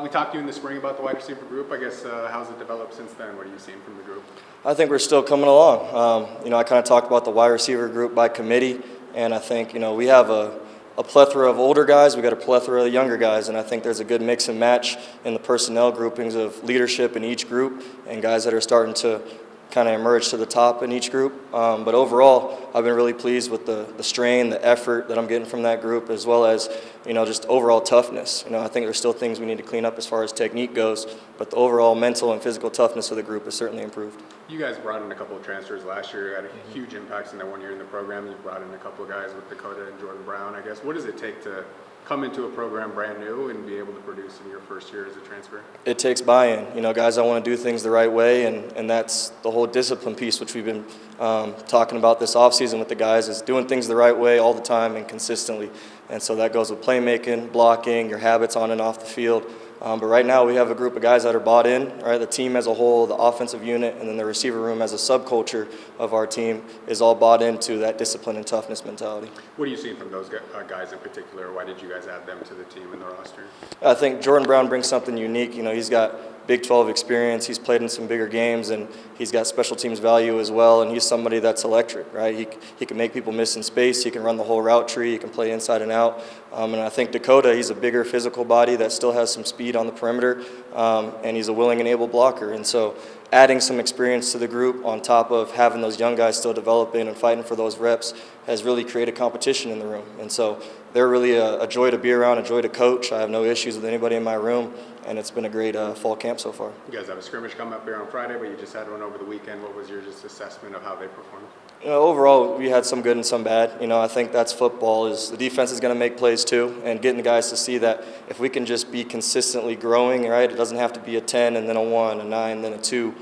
We talked to you in the spring about the wide receiver group. I guess how's it developed since then? What are you seeing from the group? I think we're still coming along. I kind of talked about the wide receiver group by committee, and I think, we have a plethora of older guys, we got a plethora of younger guys, and I think there's a good mix and match in the personnel groupings of leadership in each group and guys that are starting to kind of emerge to the top in each group. But overall, I've been really pleased with the strain, the effort that I'm getting from that group, as well as, just overall toughness. I think there's still things we need to clean up as far as technique goes, but the overall mental and physical toughness of the group has certainly improved. You guys brought in a couple of transfers last year. You had a huge impact in that 1 year in the program. You brought in a couple of guys with Dakota and Jordan Brown, I guess. What does it take to come into a program brand new and be able to produce in your first year as a transfer? It takes buy-in. Guys, I want to do things the right way, and that's the whole discipline piece, which we've been talking about this offseason with the guys, is doing things the right way all the time and consistently. And so that goes with playmaking, blocking, your habits on and off the field. But right now we have a group of guys that are bought in, right? The team as a whole, the offensive unit, and then the receiver room as a subculture of our team is all bought into that discipline and toughness mentality. What are you seeing from those guys in particular? Why did you guys add them to the team and the roster? I think Jordan Brown brings something unique. He's got Big 12 experience. He's played in some bigger games, and he's got special teams value as well, and he's somebody that's electric, right? He can make people miss in space. He can run the whole route tree. He can play inside and out. And I think Dakota, he's a bigger physical body that still has some speed on the perimeter, and he's a willing and able blocker. And so adding some experience to the group on top of having those young guys still developing and fighting for those reps has really created competition in the room. And so they're really a joy to be around, a joy to coach. I have no issues with anybody in my room, and it's been a great fall camp so far. You guys have a scrimmage coming up here on Friday, but you just had one over the weekend. What was your just assessment of how they performed? Overall, we had some good and some bad. I think that's football. Is the defense is going to make plays too, and getting the guys to see that if we can just be consistently growing, right? It doesn't have to be a 10 and then a 1, a 9, then a 2.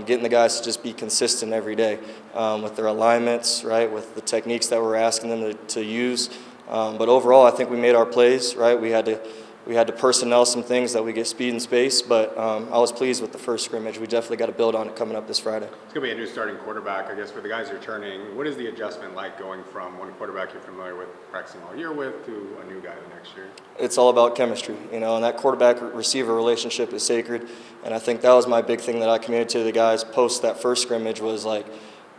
Getting the guys to just be consistent every day with their alignments, right? With the techniques that we're asking them to use. But overall, I think we made our plays, right? We had to personnel some things that we get speed and space, but I was pleased with the first scrimmage. We definitely got to build on it coming up this Friday. It's going to be a new starting quarterback, I guess, for the guys returning. What is the adjustment like going from one quarterback you're familiar with, practicing all year with, to a new guy the next year? It's all about chemistry, and that quarterback-receiver relationship is sacred, and I think that was my big thing that I communicated to the guys post that first scrimmage was like,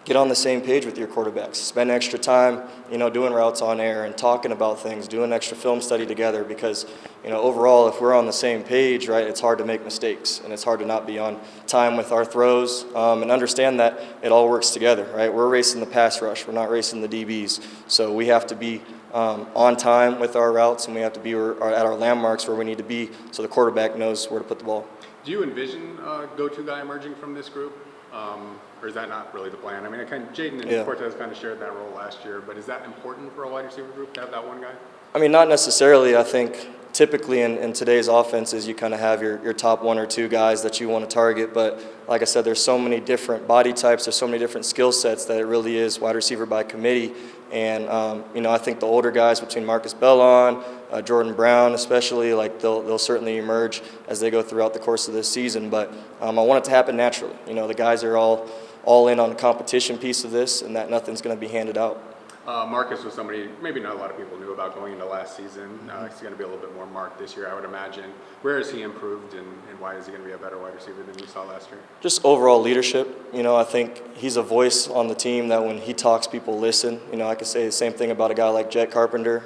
get on the same page with your quarterbacks. Spend extra time, doing routes on air and talking about things, doing extra film study together because, overall, if we're on the same page, right, it's hard to make mistakes and it's hard to not be on time with our throws and understand that it all works together, right? We're racing the pass rush. We're not racing the DBs. So we have to be on time with our routes and we have to be at our landmarks where we need to be so the quarterback knows where to put the ball. Do you envision a go-to guy emerging from this group? Or is that not really the plan? I mean, Jaden and Cortez kind of shared that role last year, but is that important for a wide receiver group to have that one guy? I mean, not necessarily. I think typically in today's offenses, you kind of have your top 1 or 2 guys that you want to target. But like I said, there's so many different body types, there's so many different skill sets that it really is wide receiver by committee. And, I think the older guys between Bellon, Jordan Brown especially, like they'll certainly emerge as they go throughout the course of this season. But I want it to happen naturally. The guys are all in on the competition piece of this and that nothing's going to be handed out. Marcus was somebody maybe not a lot of people knew about going into last season. He's going to be a little bit more marked this year, I would imagine. Where has he improved and why is he going to be a better wide receiver than you saw last year? Just overall leadership. I think he's a voice on the team that when he talks, people listen. I could say the same thing about a guy like Jet Carpenter.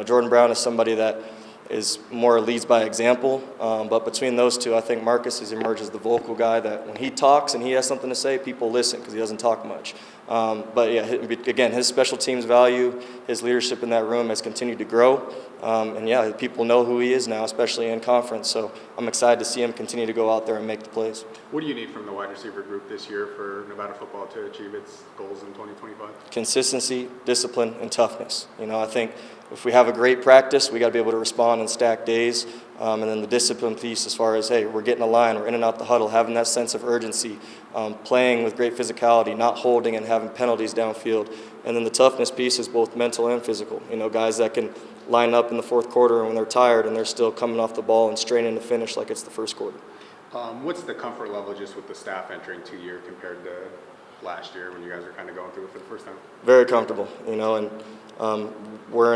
Jordan Brown is somebody that is more leads by example. But between those two, I think Marcus has emerged as the vocal guy that when he talks and he has something to say, people listen because he doesn't talk much. But yeah, again, his special teams value, his leadership in that room has continued to grow. And yeah, people know who he is now, especially in conference. So I'm excited to see him continue to go out there and make the plays. What do you need from the wide receiver group this year for Nevada football to achieve its goals in 2025? Consistency, discipline, and toughness. I think if we have a great practice, we got to be able to respond in stacked days. And then the discipline piece as far as, hey, we're getting a line, we're in and out the huddle, having that sense of urgency, playing with great physicality, not holding and having penalties downfield. And then the toughness piece is both mental and physical. Guys that can line up in the fourth quarter when they're tired and they're still coming off the ball and straining to finish like it's the first quarter. What's the comfort level just with the staff entering 2 year compared to last year when you guys were kind of going through it for the first time? Very comfortable, and we're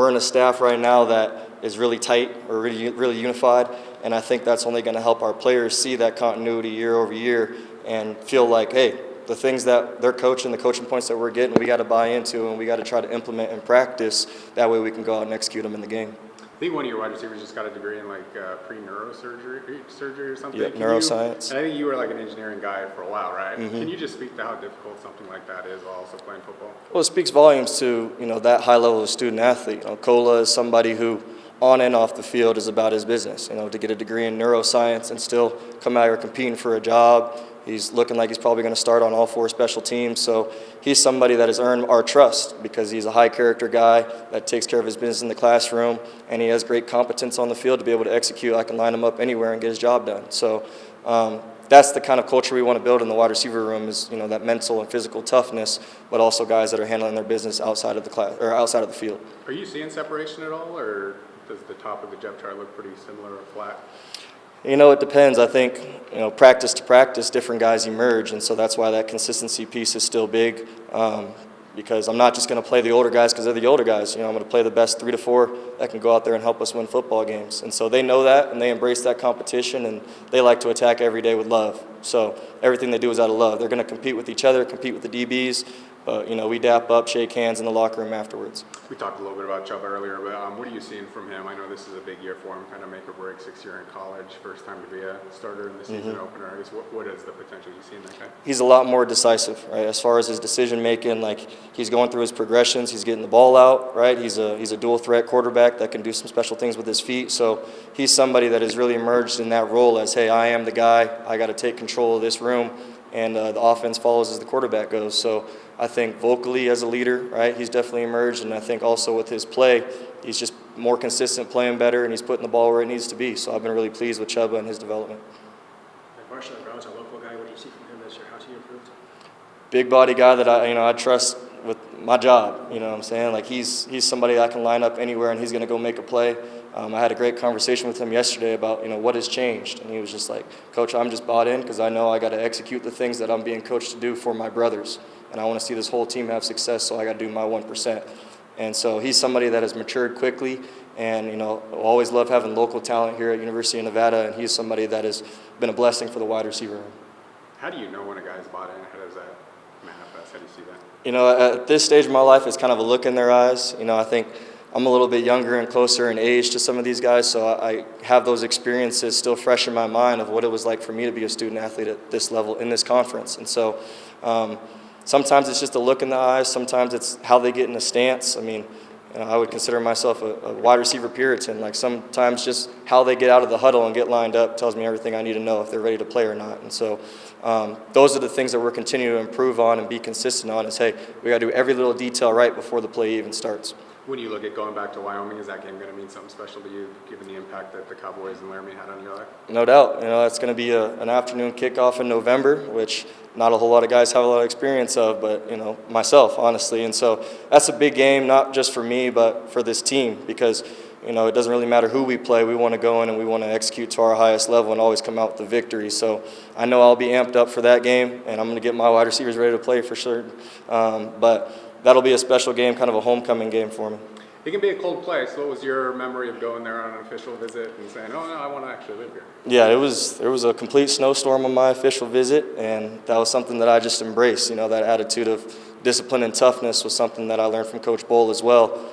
in a staff right now that is really tight or really unified, and I think that's only going to help our players see that continuity year over year and feel like, hey, the things that they're coaching, the coaching points that we're getting, we got to buy into and we got to try to implement and practice. That way we can go out and execute them in the game. I think one of your wide receivers just got a degree in like pre-neurosurgery or something. Yep, neuroscience. And I think you were like an engineering guy for a while, right? Mm-hmm. Can you just speak to how difficult something like that is while also playing football? Well, it speaks volumes to, that high level of student athlete. Cola is somebody who, on and off the field, is about his business. To get a degree in neuroscience and still come out here competing for a job. He's looking like he's probably going to start on all 4 special teams. So he's somebody that has earned our trust because he's a high character guy that takes care of his business in the classroom, and he has great competence on the field to be able to execute. I can line him up anywhere and get his job done. So that's the kind of culture we want to build in the wide receiver room is, that mental and physical toughness, but also guys that are handling their business outside of the class or outside of the field. Are you seeing separation at all, or does the top of the depth chart look pretty similar or flat? It depends. I think, practice to practice, different guys emerge, and so that's why that consistency piece is still big. Because I'm not just going to play the older guys because they're the older guys. I'm going to play the best 3 to 4 that can go out there and help us win football games. And so they know that, and they embrace that competition, and they like to attack every day with love. So everything they do is out of love. They're going to compete with each other, compete with the DBs, but, we dap up, shake hands in the locker room afterwards. We talked a little bit about Chubb earlier, but what are you seeing from him? I know this is a big year for him, kind of make or break, 6th year in college, first time to be a starter in the season opener. I guess what is the potential you see in that guy? He's a lot more decisive, right? As far as his decision making, like he's going through his progressions, he's getting the ball out, right? He's a dual threat quarterback that can do some special things with his feet. So he's somebody that has really emerged in that role as, hey, I am the guy. I got to take control of this room, and the offense follows as the quarterback goes. So I think vocally as a leader, right, he's definitely emerged, and I think also with his play, he's just more consistent, playing better, and he's putting the ball where it needs to be. So I've been really pleased with Chuba and his development. Marshall Brown's a local guy. What do you see from him this year? How's he improved? Big body guy that I trust with my job. What I'm saying? Like he's somebody I can line up anywhere, and he's going to go make a play. I had a great conversation with him yesterday about what has changed, and he was just like, Coach, I'm just bought in because I know I got to execute the things that I'm being coached to do for my brothers, and I want to see this whole team have success, so I got to do my 1%. And so he's somebody that has matured quickly, and always love having local talent here at University of Nevada, and he's somebody that has been a blessing for the wide receiver room. How do you know when a guy's bought in? How does that manifest? How do you see that? At this stage of my life, it's kind of a look in their eyes. I think I'm a little bit younger and closer in age to some of these guys, so I have those experiences still fresh in my mind of what it was like for me to be a student athlete at this level in this conference. And so sometimes it's just a look in the eyes. Sometimes it's how they get in a stance. I would consider myself a wide receiver Puritan. Like sometimes just how they get out of the huddle and get lined up tells me everything I need to know if they're ready to play or not. And so those are the things that we're continuing to improve on and be consistent on is, hey, we got to do every little detail right before the play even starts. When you look at going back to Wyoming, is that game going to mean something special to you, given the impact that the Cowboys and Laramie had on your life? No doubt. It's going to be an afternoon kickoff in November, which not a whole lot of guys have a lot of experience of, but, myself, honestly. And so that's a big game, not just for me, but for this team, because, it doesn't really matter who we play. We want to go in and we want to execute to our highest level and always come out with the victory. So I know I'll be amped up for that game, and I'm going to get my wide receivers ready to play for sure. But that'll be a special game, kind of a homecoming game for me. It can be a cold place. What was your memory of going there on an official visit and saying, oh, no, I want to actually live here? Yeah, there was a complete snowstorm on my official visit, and that was something that I just embraced. That attitude of discipline and toughness was something that I learned from Coach Bowl as well.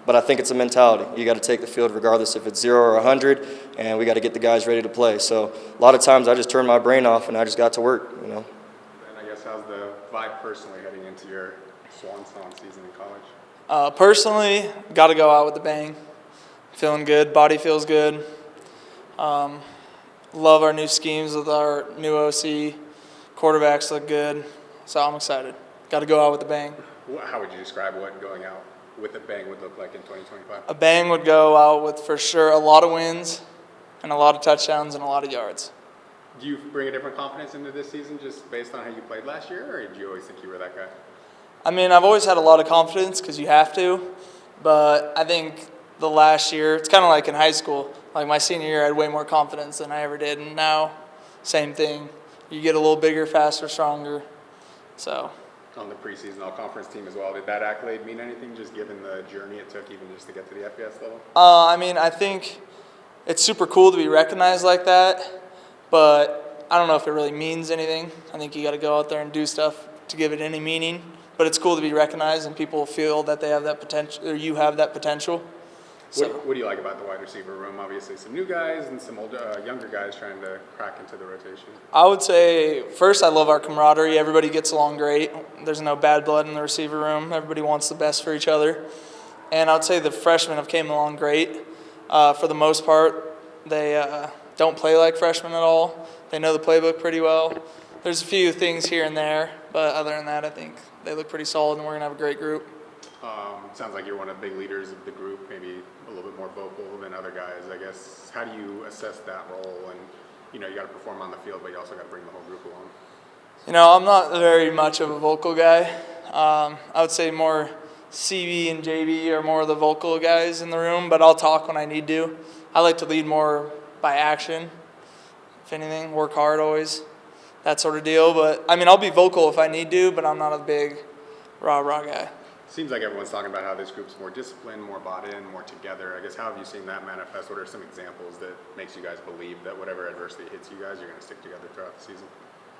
But I think it's a mentality. You got to take the field regardless if it's 0 or 100, and we got to get the guys ready to play. So a lot of times I just turned my brain off and I just got to work, And I guess how's the vibe personally heading into your swan song season in college? Personally, got to go out with a bang. Feeling good. Body feels good. Love our new schemes with our new OC. Quarterbacks look good. So I'm excited. Got to go out with a bang. How would you describe what going out with a bang would look like in 2025? A bang would go out with, for sure, a lot of wins and a lot of touchdowns and a lot of yards. Do you bring a different confidence into this season just based on how you played last year, or did you always think you were that guy? I've always had a lot of confidence because you have to, but I think the last year, it's kind of like in high school. Like my senior year, I had way more confidence than I ever did, and now, same thing. You get a little bigger, faster, stronger. So on the preseason all-conference team as well. Did that accolade mean anything, just given the journey it took even just to get to the FBS level? I mean, I think it's super cool to be recognized like that, but I don't know if it really means anything. I think you got to go out there and do stuff to give it any meaning. But it's cool to be recognized and people feel that they have that potential, or you have that potential. So. What do you like about the wide receiver room? Obviously, some new guys and some older, younger guys trying to crack into the rotation. I would say, first, I love our camaraderie. Everybody gets along great. There's no bad blood in the receiver room. Everybody wants the best for each other. And I would say the freshmen have came along great. For the most part, they don't play like freshmen at all. They know the playbook pretty well. There's a few things here and there, but other than that, I think they look pretty solid, and we're going to have a great group. Sounds like you're one of the big leaders of the group, maybe a little bit more vocal than other guys, I guess. How do you assess that role? And, you got to perform on the field, but you also got to bring the whole group along. I'm not very much of a vocal guy. I would say more CB and JB are more of the vocal guys in the room, but I'll talk when I need to. I like to lead more by action, if anything, work hard always, that sort of deal. But, I mean, I'll be vocal if I need to, but I'm not a big rah-rah guy. Seems like everyone's talking about how this group's more disciplined, more bought in, more together. I guess, how have you seen that manifest? What are some examples that makes you guys believe that whatever adversity hits you guys, you're going to stick together throughout the season?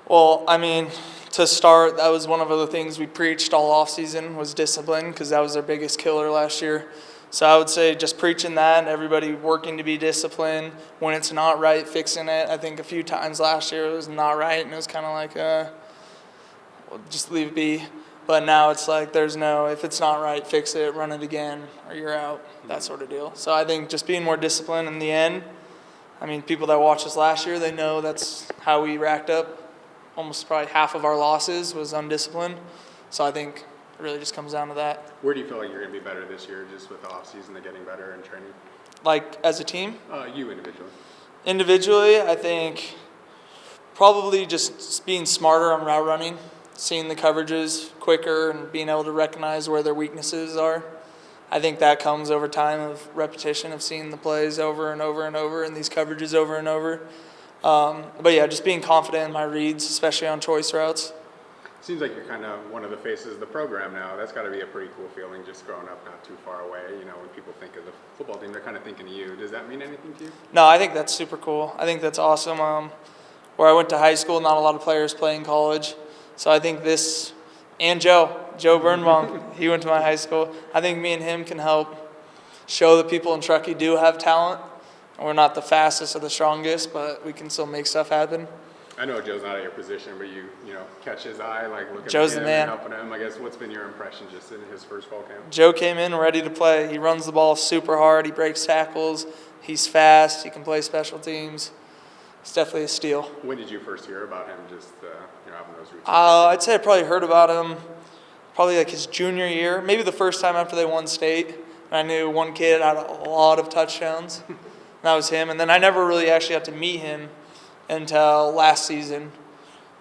Well, I mean, to start, that was one of the things we preached all offseason was discipline, because that was their biggest killer last year. So I would say just preaching that and everybody working to be disciplined. When it's not right, fixing it. I think a few times last year it was not right, and it was kind of like, well, just leave it be. But now it's like if it's not right, fix it, run it again, or you're out, that sort of deal. So I think just being more disciplined in the end. I mean, people that watched us last year, they know that's how we racked up. Almost probably half of our losses was undisciplined. So I think it really just comes down to that. Where do you feel like you're going to be better this year, just with the offseason and getting better and training? Like as a team? You individually. Individually, I think probably just being smarter on route running, seeing the coverages quicker and being able to recognize where their weaknesses are. I think that comes over time of repetition of seeing the plays over and over and over and these coverages over and over. But yeah, just being confident in my reads, especially on choice routes. Seems like you're kind of one of the faces of the program now. That's got to be a pretty cool feeling, just growing up not too far away. When people think of the football team, they're kind of thinking of you. Does that mean anything to you? No, I think that's super cool. I think that's awesome. Where I went to high school, not a lot of players play in college. So I think this, and Joe Birnbaum, he went to my high school. I think me and him can help show the people in Truckee do have talent. We're not the fastest or the strongest, but we can still make stuff happen. I know Joe's not at your position, but you catch his eye, like looking Joe's at him the man. and helping him. I guess, what's been your impression just in his first fall camp? Joe came in ready to play. He runs the ball super hard. He breaks tackles. He's fast. He can play special teams. It's definitely a steal. When did you first hear about him, just having those routines? I'd say I probably heard about him probably like his junior year, maybe the first time after they won state. And I knew one kid had a lot of touchdowns. And that was him. And then I never really actually got to meet him until last season.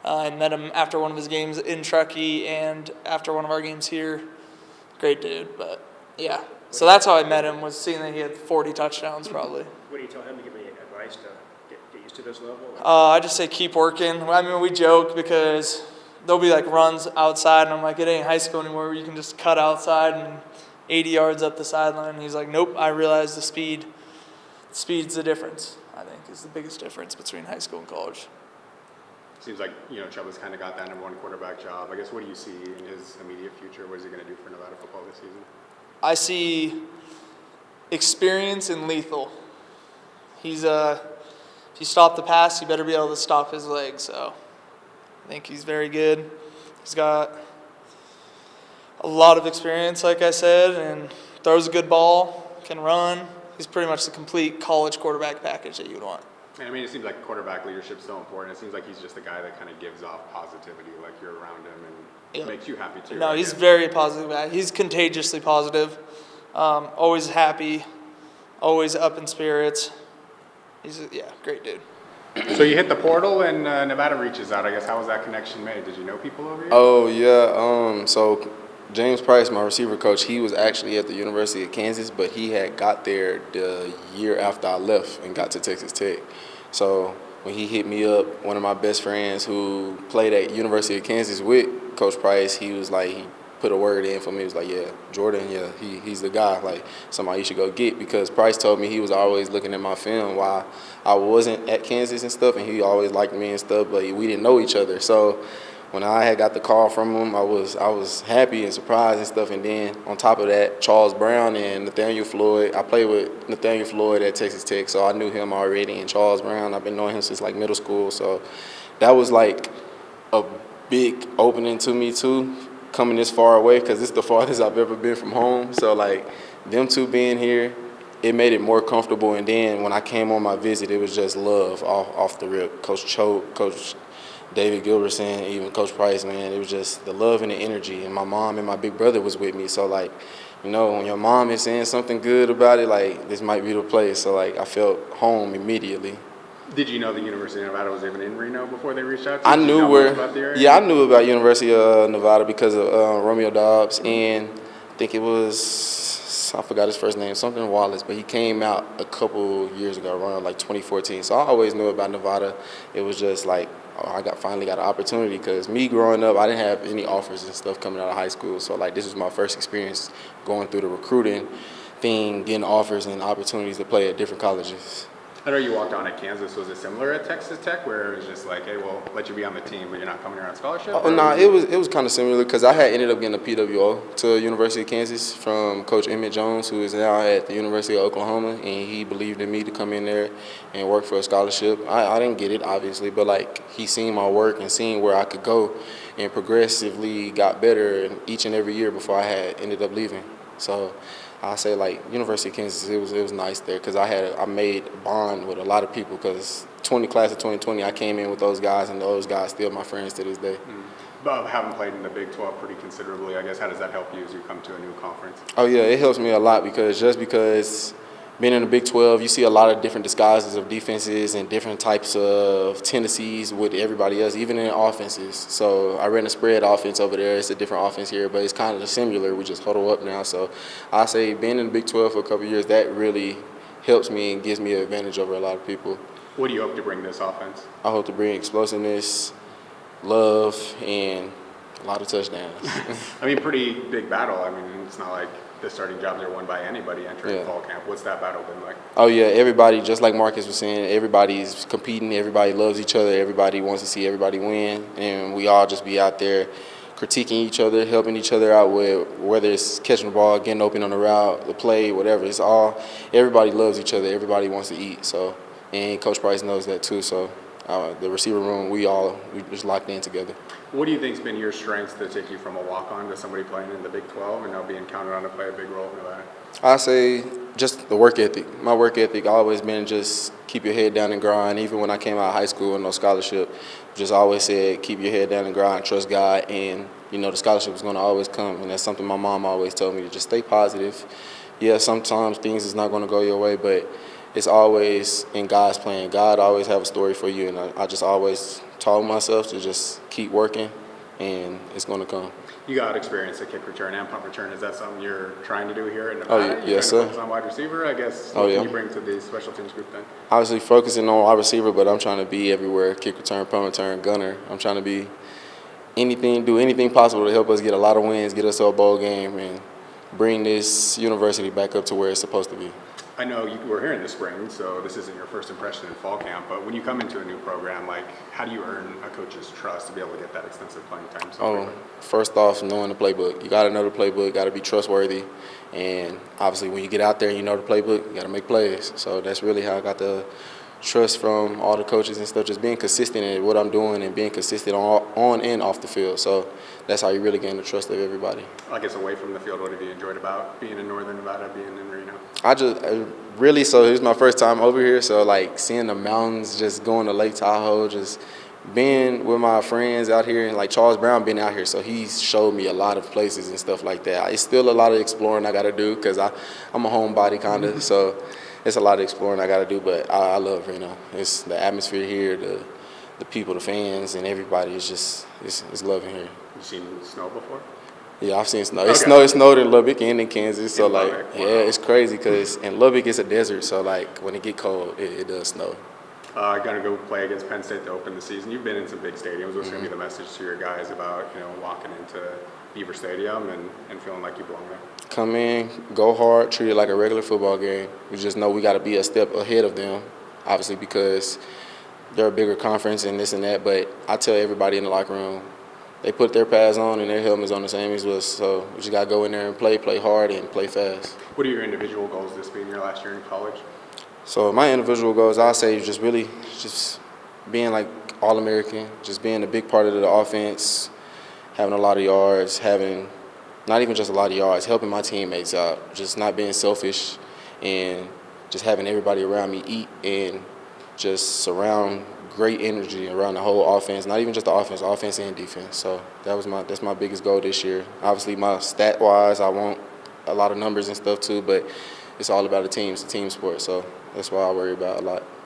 I met him after one of his games in Truckee and after one of our games here. Great dude, but yeah. So that's how I met him, was seeing that he had 40 touchdowns probably. What do you tell him to give any advice to get used to this level? I just say keep working. I mean, we joke because there'll be like runs outside, and I'm like, it ain't high school anymore where you can just cut outside and 80 yards up the sideline. And he's like, nope, I realize the speed. Speed's the difference, I think, is the biggest difference between high school and college. Seems like, Chuba's kind of got that number one quarterback job. I guess, what do you see in his immediate future? What is he going to do for Nevada football this season? I see experience and lethal. He's if you stop the pass, you better be able to stop his legs. So I think he's very good. He's got a lot of experience, like I said, and throws a good ball, can run. He's pretty much the complete college quarterback package that you would want. I mean, it seems like quarterback leadership is so important. It seems like he's just a guy that kind of gives off positivity, like you're around him, and it makes you happy too. No, he's very positive guy. He's contagiously positive, always happy, always up in spirits. He's great dude. So you hit the portal and Nevada reaches out. I guess, how was that connection made? Did you know people over here? Oh yeah. So James Price, my receiver coach, he was actually at the University of Kansas, but he had got there the year after I left and got to Texas Tech. So when he hit me up, one of my best friends who played at University of Kansas with Coach Price, he was like, he put a word in for me. He was like, yeah, Jordan, yeah, he's the guy, like somebody you should go get, because Price told me he was always looking at my film while I wasn't at Kansas and stuff, and he always liked me and stuff, but we didn't know each other. So when I had got the call from him, I was happy and surprised and stuff. And then on top of that, Charles Brown and Nathaniel Floyd. I played with Nathaniel Floyd at Texas Tech, so I knew him already. And Charles Brown, I've been knowing him since like middle school. So that was like a big opening to me too, coming this far away, because it's the farthest I've ever been from home. So like them two being here, it made it more comfortable. And then when I came on my visit, it was just love off the rip. Coach Choate, Coach David Gilbertson, even Coach Price, man, it was just the love and the energy. And my mom and my big brother was with me. So, like, you know, when your mom is saying something good about it, like, this might be the place. So, like, I felt home immediately. Did you know the University of Nevada was even in Reno before they reached out to you? I Did you knew know where, much about the area? yeah, I knew about University of Nevada because of Romeo Dobbs, and I think it was, I forgot his first name, something Wallace, but he came out a couple years ago, around like 2014. So I always knew about Nevada. It was just like, I finally got an opportunity, because me growing up, I didn't have any offers and stuff coming out of high school. So like, this was my first experience going through the recruiting thing, getting offers and opportunities to play at different colleges. I know you walked on at Kansas. Was it similar at Texas Tech, where it was just like, hey, we'll let you be on the team, but you're not coming here on scholarship? Oh, no, it was kind of similar, because I had ended up getting a PWO to University of Kansas from Coach Emmett Jones, who is now at the University of Oklahoma, and he believed in me to come in there and work for a scholarship. I didn't get it, obviously, but like, he seen my work and seen where I could go, and progressively got better each and every year before I had ended up leaving. So I say, like, University of Kansas, it was nice there, because I made a bond with a lot of people, because class of 2020, I came in with those guys, and those guys still my friends to this day. But having played in the Big 12 pretty considerably, I guess, how does that help you as you come to a new conference? Oh, yeah, it helps me a lot, because being in the Big 12, you see a lot of different disguises of defenses and different types of tendencies with everybody else, even in offenses. So I ran a spread offense over there. It's a different offense here, but it's kind of similar. We just huddle up now. So I say being in the Big 12 for a couple of years, that really helps me and gives me an advantage over a lot of people. What do you hope to bring this offense? I hope to bring explosiveness, love, and a lot of touchdowns. I mean, pretty big battle. I mean, it's not like the starting jobs are won by anybody entering fall camp. What's that battle been like? Oh, yeah, everybody, just like Marcus was saying, everybody's competing, everybody loves each other, everybody wants to see everybody win, and we all just be out there critiquing each other, helping each other out with whether it's catching the ball, getting open on the route, the play, whatever. It's all, everybody loves each other, everybody wants to eat. So, and Coach Price knows that too. So the receiver room, we just locked in together. What do you think's been your strengths to take you from a walk-on to somebody playing in the Big 12 and now being counted on to play a big role in Nevada? I say just the work ethic. My work ethic always been just keep your head down and grind. Even when I came out of high school with no scholarship, just always said keep your head down and grind, trust God, and you know the scholarship is going to always come. And that's something my mom always told me, to just stay positive. Yeah, sometimes things is not going to go your way, but it's always in God's plan. God always have a story for you, and I just always told myself to just keep working, and it's going to come. You got experience at kick return and punt return. Is that something you're trying to do here in Nevada? Yes, sir. Focus on wide receiver, I guess. What can you bring to the special teams group then? Obviously focusing on wide receiver, but I'm trying to be everywhere. Kick return, punt return, gunner. I'm trying to be do anything possible to help us get a lot of wins, get us to a bowl game, and bring this university back up to where it's supposed to be. I know you were here in the spring, so this isn't your first impression in fall camp, but when you come into a new program, like, how do you earn a coach's trust to be able to get that extensive playing time? First off, knowing the playbook. You got to know the playbook, got to be trustworthy, and obviously when you get out there and you know the playbook, you got to make plays. So that's really how I got the trust from all the coaches and stuff, just being consistent in what I'm doing and being consistent on and off the field. So that's how you really gain the trust of everybody. I guess away from the field, what have you enjoyed about being in Northern Nevada, being in Reno? So here's my first time over here, so like seeing the mountains, just going to Lake Tahoe, just being with my friends out here, and like Charles Brown been out here, so he's showed me a lot of places and stuff like that. It's still a lot of exploring I got to do, because I'm a homebody kind of, so it's a lot of exploring I got to do, but I love Reno. It's the atmosphere here, the people, the fans, and everybody is just, it's loving here. You seen snow before? Yeah, I've seen snow. Okay. It snowed in Lubbock and in Kansas, so Lubbock, wow. yeah, it's crazy, because in Lubbock it's a desert, so like when it get cold, it does snow. Going to go play against Penn State to open the season. You've been in some big stadiums. What's going to be the message to your guys about, walking into Beaver Stadium and feeling like you belong there? Come in, go hard, treat it like a regular football game. We just know we got to be a step ahead of them, obviously, because they're a bigger conference and this and that. But I tell everybody in the locker room, they put their pads on and their helmets on the same as us. So we just got to go in there and play hard, and play fast. What are your individual goals this being your last year in college? So my individual goals, I say, just really just being like All-American, just being a big part of the offense, having a lot of yards, having not even just a lot of yards, helping my teammates out, just not being selfish, and just having everybody around me eat and just surround great energy around the whole offense, not even just the offense and defense. So that's my biggest goal this year. Obviously, my stat-wise, I want a lot of numbers and stuff too, but it's all about the team. It's a team sport, so that's what I worry about a lot.